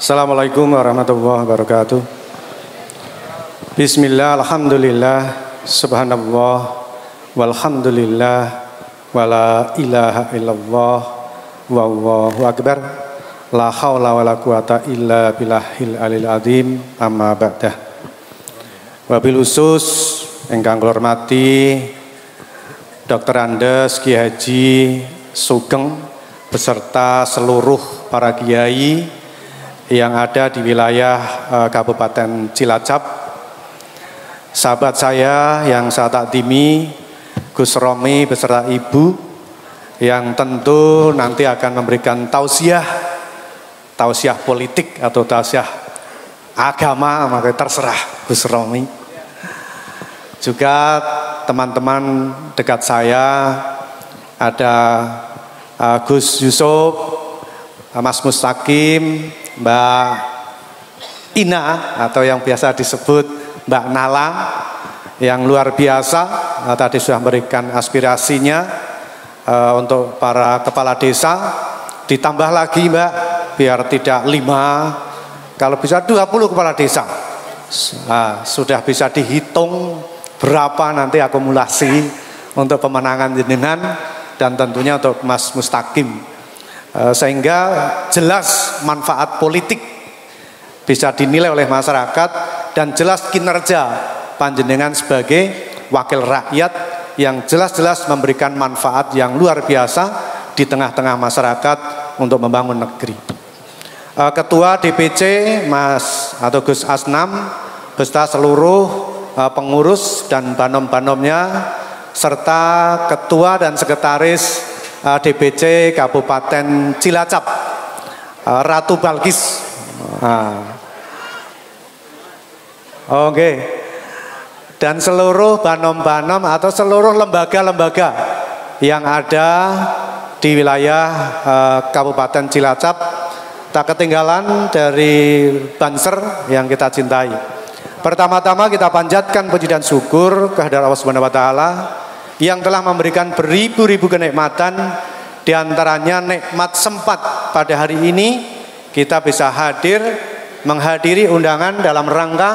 Assalamualaikum warahmatullahi wabarakatuh. Bismillah, alhamdulillah, subhanallah, walhamdulillah, wala ilaha illallah, wallahu akbar, la hawla wala quwata illa billahil alil azim, amma ba'dah. Wabil khusus ingkang kula hormati Dr. Andes Kiai Haji Sugeng beserta seluruh para kiai yang ada di wilayah Kabupaten Cilacap, sahabat saya yang saya takdimi Gus Romi beserta Ibu yang tentu nanti akan memberikan tausiah politik atau tausiah agama, maka terserah Gus Romi. Juga teman-teman dekat saya ada Gus Yusuf, Mas Mustaqim, Mbak Ina atau yang biasa disebut Mbak Nala yang luar biasa tadi sudah memberikan aspirasinya untuk para kepala desa, ditambah lagi Mbak biar tidak 5, kalau bisa 20 kepala desa. Sudah bisa dihitung berapa nanti akumulasi untuk pemenangan jenengan dan tentunya untuk Mas Mustaqim, sehingga jelas manfaat politik bisa dinilai oleh masyarakat dan jelas kinerja panjenengan sebagai wakil rakyat yang jelas-jelas memberikan manfaat yang luar biasa di tengah-tengah masyarakat untuk membangun negeri. Ketua DPC Mas atau Gus Asnam beserta seluruh pengurus dan banom-banomnya serta ketua dan sekretaris DPC Kabupaten Cilacap Ratu Balkis. Oke. Dan seluruh banom-banom atau seluruh lembaga-lembaga yang ada di wilayah Kabupaten Cilacap, tak ketinggalan dari Banser yang kita cintai. Pertama-tama kita panjatkan puji dan syukur kehadirat Allah Subhanahu wa taala yang telah memberikan beribu-ribu kenikmatan, diantaranya nikmat sempat pada hari ini kita bisa menghadiri undangan dalam rangka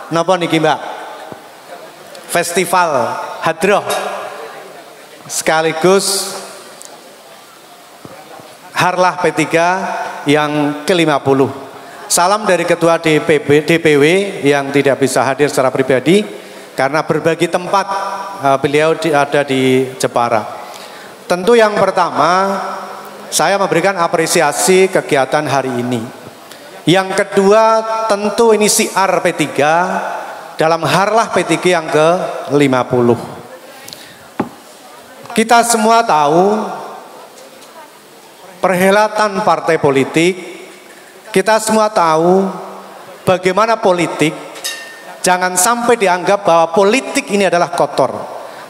napa niki Mbak? Festival Hadroh sekaligus Harlah P3 yang ke-50. Salam dari Ketua DPW yang tidak bisa hadir secara pribadi karena berbagi tempat, beliau ada di Jepara. Tentu yang pertama saya memberikan apresiasi kegiatan hari ini. Yang kedua tentu ini siar P3 dalam Harlah P3 yang ke-50. Kita semua tahu perhelatan partai politik. Kita semua tahu bagaimana politik, jangan sampai dianggap bahwa politik ini adalah kotor.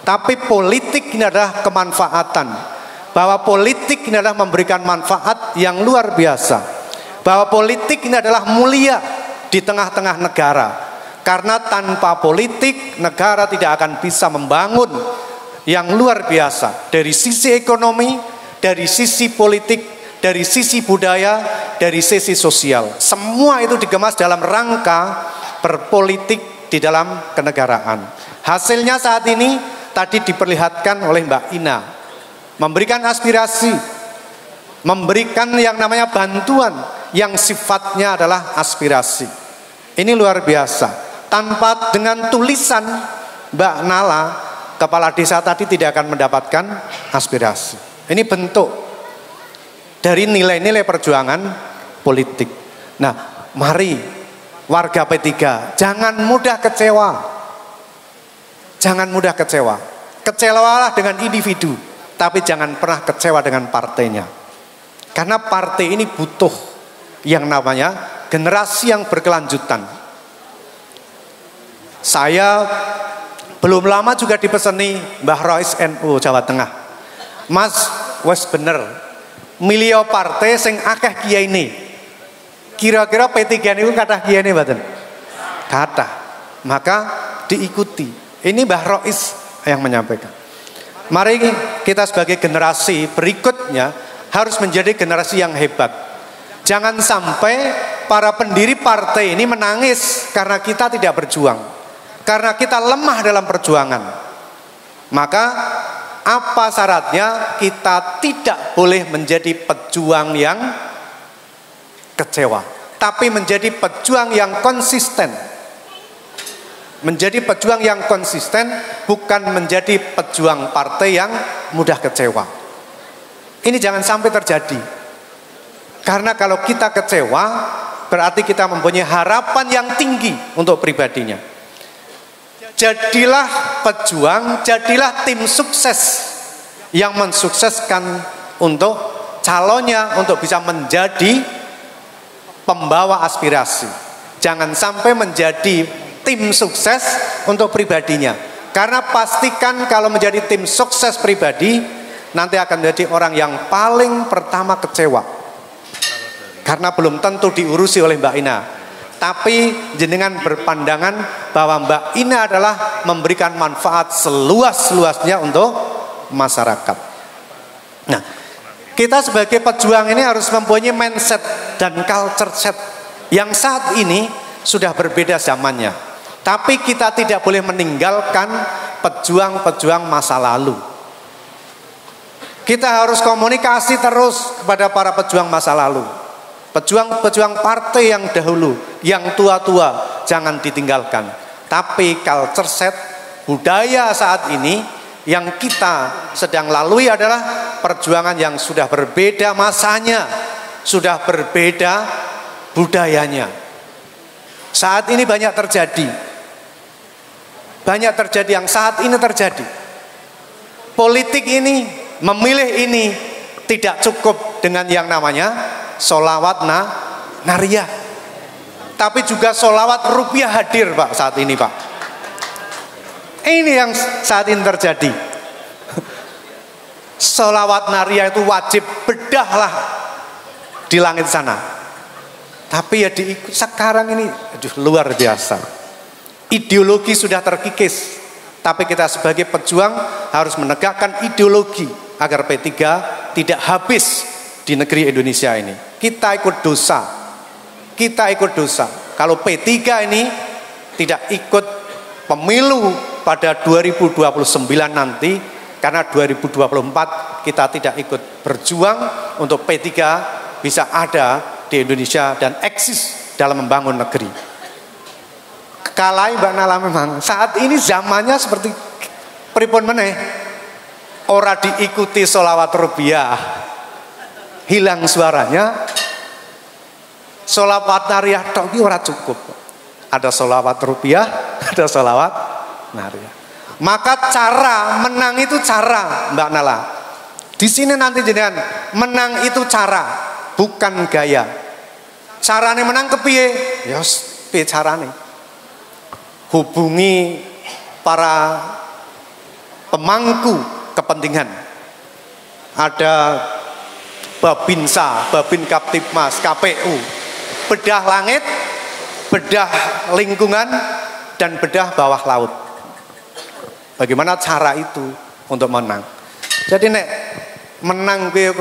Tapi politik ini adalah kemanfaatan. Bahwa politik ini adalah memberikan manfaat yang luar biasa. Bahwa politik ini adalah mulia di tengah-tengah negara. Karena tanpa politik, negara tidak akan bisa membangun yang luar biasa. Dari sisi ekonomi, dari sisi politik, dari sisi budaya, dari sisi sosial. Semua itu dikemas dalam rangka berpolitik di dalam kenegaraan. Hasilnya saat ini tadi diperlihatkan oleh Mbak Ina. Memberikan aspirasi, memberikan yang namanya bantuan yang sifatnya adalah aspirasi. Ini luar biasa. Tanpa dengan tulisan Mbak Nala, kepala desa tadi tidak akan mendapatkan aspirasi. Ini bentuk dari nilai-nilai perjuangan politik. Nah, mari warga P3 jangan mudah kecewa. Jangan mudah kecewa. Kecewalah dengan individu, tapi jangan pernah kecewa dengan partainya. Karena partai ini butuh yang namanya generasi yang berkelanjutan. Saya belum lama juga dipeseni Mbah Rois NU Jawa Tengah. Mas, wes bener milio partai sing akeh kiai ini. Kira-kira P3 niku kathah kiai ini mboten? Kathah. Maka diikuti. Ini Mbah Rois yang menyampaikan. Mari kita sebagai generasi berikutnya harus menjadi generasi yang hebat. Jangan sampai para pendiri partai ini menangis karena kita tidak berjuang, karena kita lemah dalam perjuangan. Maka apa syaratnya? Kita tidak boleh menjadi pejuang yang kecewa, tapi menjadi pejuang yang konsisten. Menjadi pejuang yang konsisten, bukan menjadi pejuang partai yang mudah kecewa. Ini jangan sampai terjadi. Karena kalau kita kecewa, berarti kita mempunyai harapan yang tinggi untuk pribadinya. Jadilah pejuang, jadilah tim sukses yang mensukseskan untuk calonnya, untuk bisa menjadi pembawa aspirasi. Jangan sampai menjadi tim sukses untuk pribadinya. Karena pastikan kalau menjadi tim sukses pribadi, nanti akan menjadi orang yang paling pertama kecewa. Karena belum tentu diurusi oleh Mbak Ina. Tapi jenengan berpandangan bahwa Mbak Ina adalah memberikan manfaat seluas-luasnya untuk masyarakat. Nah, kita sebagai pejuang ini harus mempunyai mindset dan culture set yang saat ini sudah berbeda zamannya. Tapi kita tidak boleh meninggalkan pejuang-pejuang masa lalu. Kita harus komunikasi terus kepada para pejuang masa lalu. Pejuang-pejuang partai yang dahulu, yang tua-tua, jangan ditinggalkan. Tapi culture set, budaya saat ini yang kita sedang lalui adalah perjuangan yang sudah berbeda masanya, sudah berbeda budayanya. Saat ini banyak terjadi yang saat ini terjadi. Politik ini, memilih ini tidak cukup dengan yang namanya sholawat nariyah, tapi juga sholawat rupiah hadir Pak saat ini Pak. Ini yang saat ini terjadi. Sholawat nariyah itu wajib, bedahlah di langit sana. Tapi ya sekarang ini luar biasa. Ideologi sudah terkikis, tapi kita sebagai pejuang harus menegakkan ideologi agar P3 tidak habis di negeri Indonesia ini. Kita ikut dosa. Kalau P3 ini tidak ikut pemilu pada 2029 nanti, karena 2024 kita tidak ikut berjuang untuk P3 bisa ada di Indonesia dan eksis dalam membangun negeri. Kalai Mbak Nala memang saat ini zamannya seperti pripun meneh, ora diikuti sholawat rupiah, hilang suaranya. Sholawat nariyah tok ora cukup. Ada sholawat rupiah, ada sholawat nariyah. Maka cara menang itu cara Mbak Nala. Di sini nanti jenengan menang itu cara, bukan gaya. Carane menang kepiye? Ya piye carane? Hubungi para pemangku kepentingan. Ada Babinsa, Babin Kaptipmas, KPU, bedah langit, bedah lingkungan, dan bedah bawah laut. Bagaimana cara itu untuk menang? Jadi nek menang gue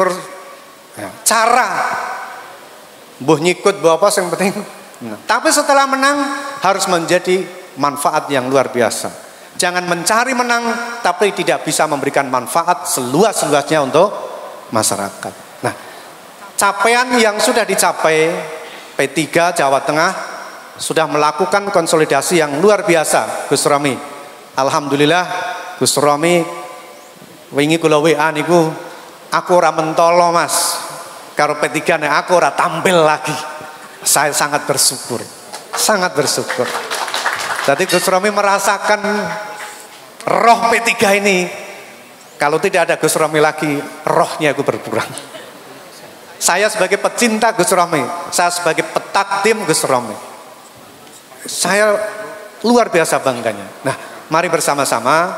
cara mbuh nyikut mbah apa yang penting. Tapi setelah menang harus menjadi manfaat yang luar biasa. Jangan mencari menang tapi tidak bisa memberikan manfaat seluas-luasnya untuk masyarakat. Nah, capaian yang sudah dicapai P3 Jawa Tengah sudah melakukan konsolidasi yang luar biasa, Gus Romi. Alhamdulillah Gus Romi wingi kula WA niku aku ora mentolo Mas. Karo P3 nek aku ora tampil lagi. Saya sangat bersyukur. Sangat bersyukur. Jadi Gus Romi merasakan roh P3 ini. Kalau tidak ada Gus Romi lagi, rohnya aku berkurang. Saya sebagai pecinta Gus Romi, saya sebagai petakdim Gus Romi, saya luar biasa bangganya. Nah, mari bersama-sama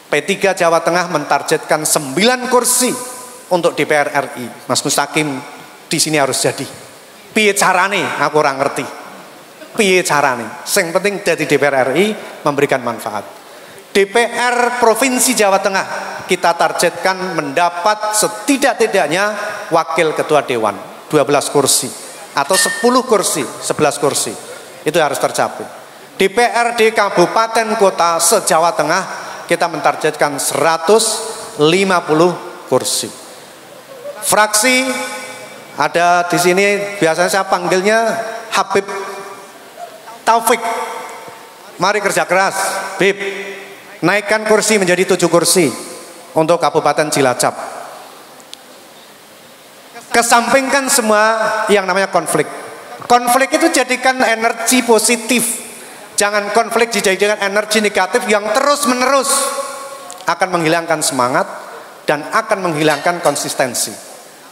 P3 Jawa Tengah mentargetkan 9 kursi untuk DPR RI. Mas Mustaqim di sini harus jadi. Piye carane? Aku ora ngerti. Piye carane? Sing penting dari DPR RI memberikan manfaat. DPR Provinsi Jawa Tengah kita targetkan mendapat setidak-tidaknya wakil ketua dewan 12 kursi atau 10 kursi, 11 kursi. Itu harus tercapai. DPRD kabupaten kota se-Jawa Tengah kita mentargetkan 150 kursi. Fraksi ada di sini, biasanya saya panggilnya Habib Taufik. Mari kerja keras, Bib. Naikkan kursi menjadi 7 kursi untuk Kabupaten Cilacap. Kesampingkan semua yang namanya konflik. Konflik itu jadikan energi positif. Jangan konflik dijadikan energi negatif yang terus-menerus akan menghilangkan semangat dan akan menghilangkan konsistensi.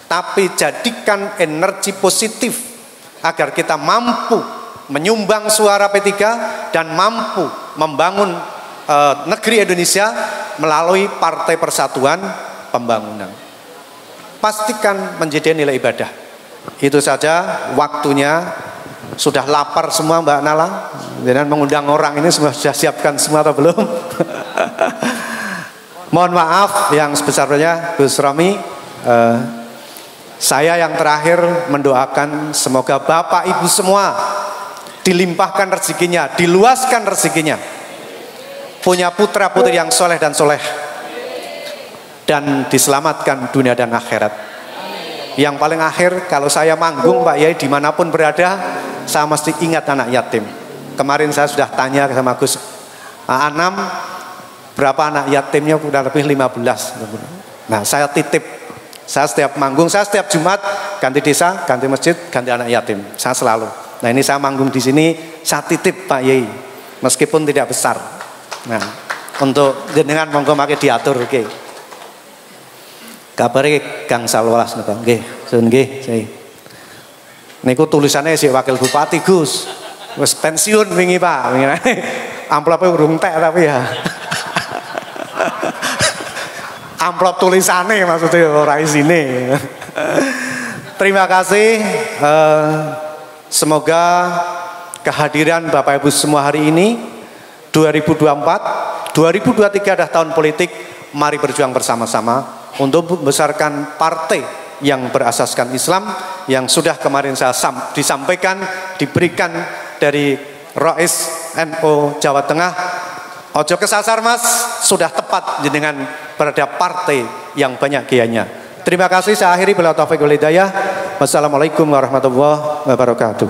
Tapi jadikan energi positif agar kita mampu menyumbang suara P3 dan mampu membangun negeri Indonesia melalui Partai Persatuan Pembangunan. Pastikan menjadi nilai ibadah. Itu saja, waktunya. Sudah lapar semua Mbak Nala? Dengan mengundang orang ini sudah siapkan semua atau belum? Mohon maaf yang sebesar-besarnya Gus Romi. Saya yang terakhir mendoakan semoga Bapak Ibu semua dilimpahkan rezekinya, diluaskan rezekinya, punya putra putri yang soleh dan soleh, dan diselamatkan dunia dan akhirat. Yang paling akhir, kalau saya manggung Pak Yai dimanapun berada, saya mesti ingat anak yatim. Kemarin saya sudah tanya sama Gus Anam, berapa anak yatimnya, udah lebih 15. Nah saya titip, saya setiap manggung, saya setiap Jumat ganti desa, ganti masjid, ganti anak yatim. Saya selalu. Nah ini saya manggung di sini, saya titip Pak Yai, meskipun tidak besar. Nah untuk dengan monggo makai diatur, oke. Kabare Kang Salwalas napa nggih, sun nggih saya. Niku tulisannya si Wakil Bupati Gus. Wis pensiun wingi Pak. Amplope urung tek tapi ya. Amplop tulisannya maksudnya ora isine. Terima kasih. Semoga kehadiran Bapak Ibu semua hari ini 2024, 2023 adalah tahun politik. Mari berjuang bersama-sama untuk membesarkan partai yang berasaskan Islam yang sudah kemarin saya disampaikan, diberikan dari Rais NU Jawa Tengah. Ojo kesasar Mas, sudah tepat dengan berada partai yang banyak kiainya. Terima kasih, saya akhiri bila taufiq wal hidayah. Wassalamualaikum warahmatullahi wabarakatuh.